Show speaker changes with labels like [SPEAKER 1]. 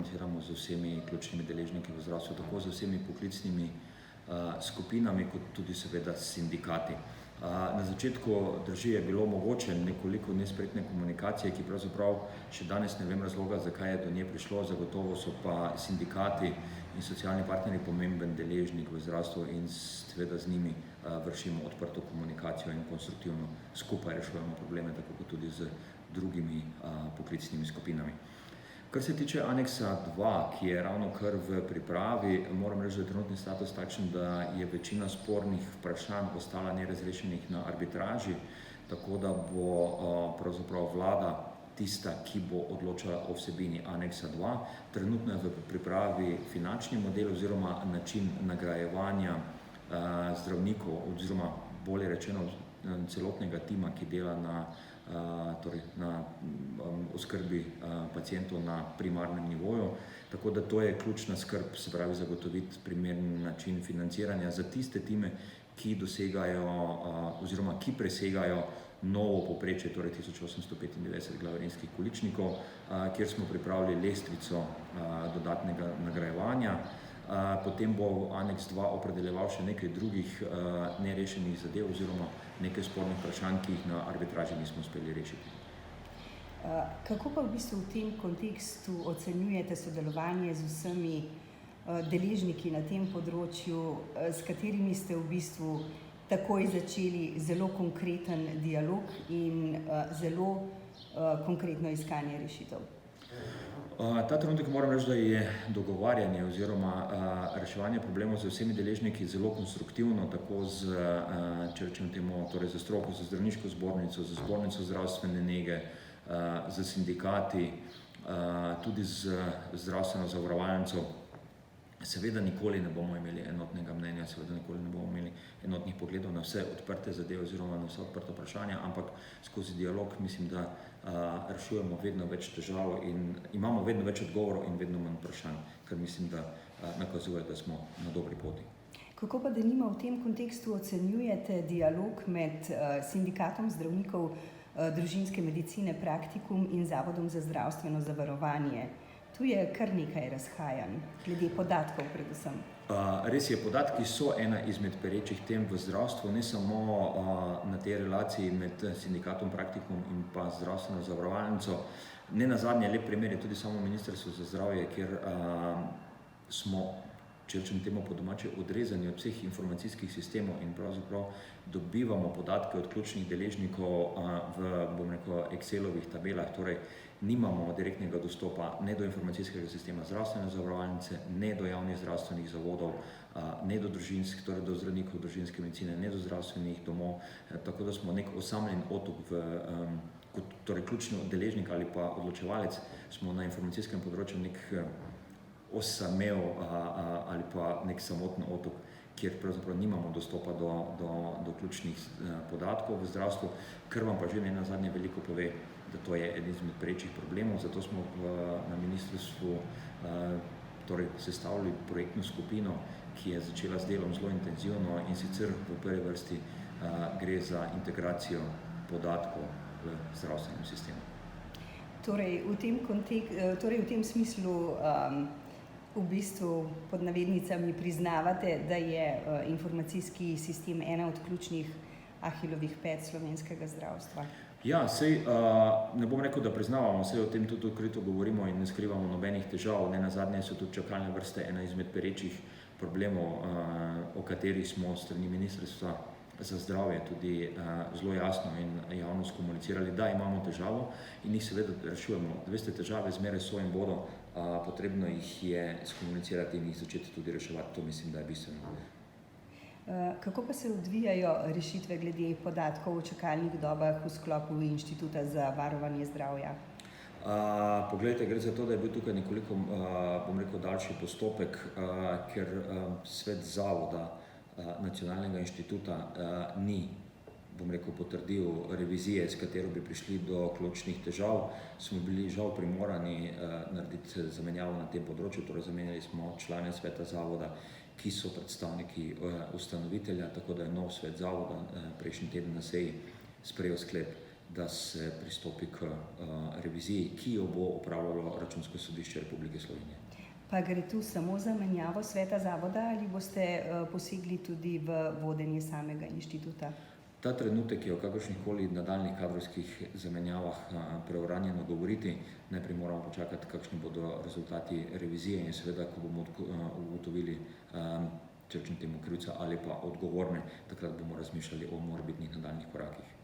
[SPEAKER 1] komuniciramo z vsemi ključnimi deležniki v zdravstvu, tako z vsemi poklicnimi skupinami, kot tudi seveda s sindikati. Na začetku drži je bilo mogoče nekoliko nespretne komunikacije, ki pravzaprav še danes ne vem razloga, zakaj je do nje prišlo, zagotovo so pa sindikati in socialni partnerji pomemben deležnik v zdravstvu in seveda z njimi vršimo odprto komunikacijo in konstruktivno skupaj rešujemo probleme, tako kot tudi z drugimi poklicnimi skupinami. Kar se tiče aneksa 2, ki je ravno kar v pripravi, moram reči, da je trenutni status takšen, da je večina spornih vprašanj ostala nerazrešenih na arbitraži, tako da bo pravzaprav vlada tista, ki bo odločala o vsebini aneksa 2. Trenutno je v pripravi finančni model oziroma način nagrajevanja zdravnikov oziroma bolje rečeno celotnega tima, ki dela na oskrbi pacientov na primarnem nivoju. Tako da to je ključna skrb, se pravi zagotoviti primeren način financiranja za tiste time, ki dosegajo oziroma ki presegajo novo povprečje, torej 1895 glavarinskih količnikov, kjer smo pripravili lestvico dodatnega nagrajevanja. Potem bo aneks 2 opredeljeval še nekaj drugih nerešenih zadev oziroma nekaj spornih vprašanj, ki jih na arbitraži nismo uspeli rešiti.
[SPEAKER 2] Kako pa v bistvu v tem kontekstu ocenjujete sodelovanje z vsemi deležniki na tem področju, s katerimi ste v bistvu takoj začeli zelo konkreten dialog in zelo konkretno iskanje rešitev?
[SPEAKER 1] Ta trenutek moram reči, da je dogovarjanje oziroma reševanje problemov z vsemi deležniki zelo konstruktivno, tako z, če rečem temu, torej za stroko, za zdravniško zbornico, za zbornico zdravstvene nege, z sindikati, tudi z zdravstveno zavarovalnico. Seveda nikoli ne bomo imeli enotnega mnenja, seveda nikoli ne bomo imeli enotnih pogledov na vse odprte zadeve oziroma na vse odprte vprašanja, ampak skozi dialog mislim, da rešujemo vedno več težav in imamo vedno več odgovorov in vedno manj vprašanj, kar mislim, da nakazuje, da smo na dobri poti.
[SPEAKER 2] Kako pa denimo v tem kontekstu ocenjujete dialog med sindikatom zdravnikov družinske medicine Praktikum in Zavodom za zdravstveno zavarovanje? Tu je kar nekaj razhajanj, glede podatkov predvsem.
[SPEAKER 1] Res je, podatki so ena izmed perečih tem v zdravstvu, ne samo na tej relaciji med sindikatom Praktikum in pa zdravstveno zavarovalnico. Ne nazadnje, lep primer je tudi samo Ministrstvo za zdravje, kjer smo, če rečem temu po domače, odrezani od vseh informacijskih sistemov in pravzaprav dobivamo podatke od ključnih deležnikov v Excelovih tabelah, torej nimamo direktnega dostopa ne do informacijskega sistema zdravstvene zavarovalnice, ne do javnih zdravstvenih zavodov, ne do torej do zdravnikov družinske medicine, ne do zdravstvenih domov, tako da smo nek osamljen otok torej ključni deležnik ali pa odločevalec, smo na informacijskem področju nek osamel ali pa nek samoten otok, kjer pravzaprav nimamo dostopa do ključnih podatkov v zdravstvu, kar vam pa že nenazadnje veliko pove, da to je eden izmed perečih problemov, zato smo na ministrstvu torej sestavili projektno skupino, ki je začela z delom zelo intenzivno in sicer v prvi vrsti gre za integracijo podatkov v zdravstvenem sistemu.
[SPEAKER 2] Torej v tem smislu v bistvu pod navednicami priznavate, da je informacijski sistem ena od ključnih Ahilovih pet slovenskega zdravstva?
[SPEAKER 1] Ja, saj ne bom rekel, da priznavamo, saj o tem tudi odkrito govorimo in ne skrivamo nobenih težav. Nenazadnje so tudi čakalne vrste ena izmed perečih problemov, o katerih smo s strani Ministrstva za zdravje tudi zelo jasno in javno skomunicirali, da imamo težavo in jih seveda rešujemo. Veste, težave zmeraj so in bodo, potrebno jih je skomunicirati in jih začeti tudi reševati. To mislim, da je bistveno.
[SPEAKER 2] Kako pa se odvijajo rešitve glede podatkov o čakalnih dobah v sklopu Inštituta za varovanje zdravja?
[SPEAKER 1] Poglejte, gre za to, da je bil tukaj nekoliko, bom rekel, daljši postopek, ker svet zavoda nacionalnega inštituta ni, bom rekel, potrdil revizije, s katero bi prišli do ključnih težav. Smo bili žal primorani narediti zamenjavo na tem področju, torej zamenjali smo člane sveta zavoda, ki so predstavniki ustanovitelja, tako da je nov svet zavoda prejšnji teden na seji sprejel sklep, da se pristopi k reviziji, ki jo bo opravljalo Računsko sodišče Republike Slovenije.
[SPEAKER 2] Pa gre tu samo za menjavo sveta zavoda ali boste posegli tudi v vodenje samega inštituta?
[SPEAKER 1] Ta trenutek je o kakršnikoli nadaljnih kadrovskih zamenjavah preuranjeno govoriti. Najprej moramo počakati, kakšni bodo rezultati revizije in seveda, ko bomo ugotovili temu krivca ali pa odgovorne, takrat bomo razmišljali o morebitnih nadaljnih korakih.